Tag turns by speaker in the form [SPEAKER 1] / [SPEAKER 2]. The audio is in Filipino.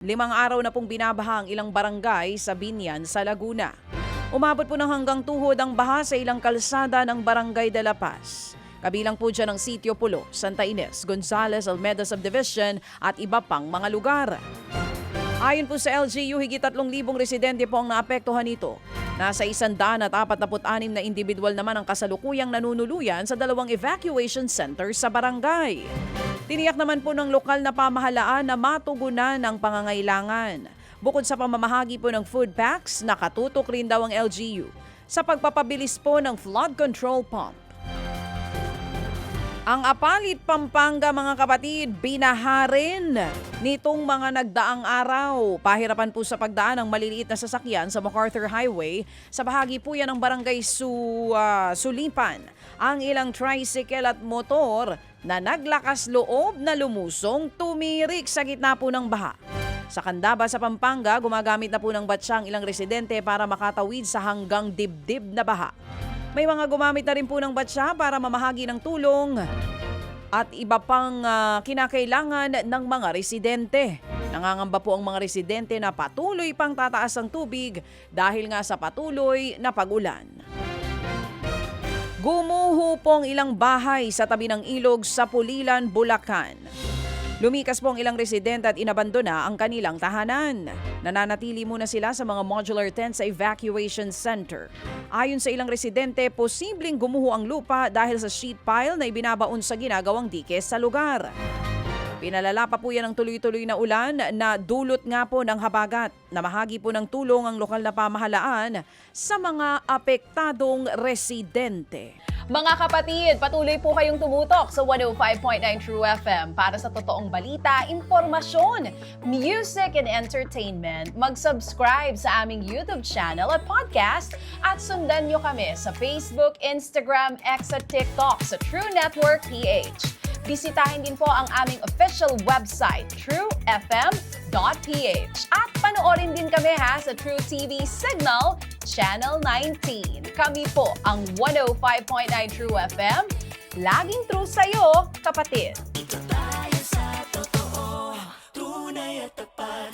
[SPEAKER 1] 5 araw na pong binabaha ang ilang barangay sa Binyan sa Laguna. Umabot po ng hanggang tuhod ang baha sa ilang kalsada ng Barangay de la Paz. Kabilang po dyan ang Sitio Pulo, Santa Ines, Gonzales, Almeda Subdivision at iba pang mga lugar. Ayon po sa LGU, higit 3,000 residente po ang naapektuhan nito. Nasa 146 na individual naman ang kasalukuyang nanunuluyan sa 2 evacuation centers sa barangay. Tiniyak naman po ng lokal na pamahalaan na matugunan ang pangangailangan. Bukod sa pamamahagi po ng food packs, nakatutok rin daw ang LGU sa pagpapabilis po ng flood control pump. Ang Apalit, Pampanga mga kapatid, binaha rin nitong mga nagdaang araw. Pahirapan po sa pagdaan ng maliliit na sasakyan sa MacArthur Highway. Sa bahagi po yan ng Barangay Sulipan. Ang ilang tricycle at motor na naglakas loob na lumusong tumirik sa gitna po ng baha. Sa Candaba sa Pampanga, gumagamit na po ng batsyang ilang residente para makatawid sa hanggang dibdib na baha. May mga gumamit na rin po ng batsa para mamahagi ng tulong at iba pang kinakailangan ng mga residente. Nangangamba po ang mga residente na patuloy pang tataas ang tubig dahil nga sa patuloy na pag-ulan. Gumuho pong ilang bahay sa tabi ng ilog sa Pulilan, Bulacan. Lumikas po ang ilang residente at inabandona ang kanilang tahanan. Nananatili muna sila sa mga modular tent sa evacuation center. Ayon sa ilang residente, posibleng gumuho ang lupa dahil sa sheet pile na ibinabaon sa ginagawang dike sa lugar. Pinalala pa po yan ng tuloy-tuloy na ulan na dulot nga po ng habagat. Namahagi po ng tulong ang lokal na pamahalaan sa mga apektadong residente.
[SPEAKER 2] Mga kapatid, patuloy po kayong tumutok sa 105.9 True FM para sa totoong balita, impormasyon, music and entertainment. Mag-subscribe sa aming YouTube channel at podcast at sundan nyo kami sa Facebook, Instagram, X at TikTok sa True Network PH. Bisitahin din po ang aming official website, truefm.ph. At panoorin din kami sa True TV Signal, Channel 19. Kami po ang 105.9 True FM. Laging true sa'yo, kapatid.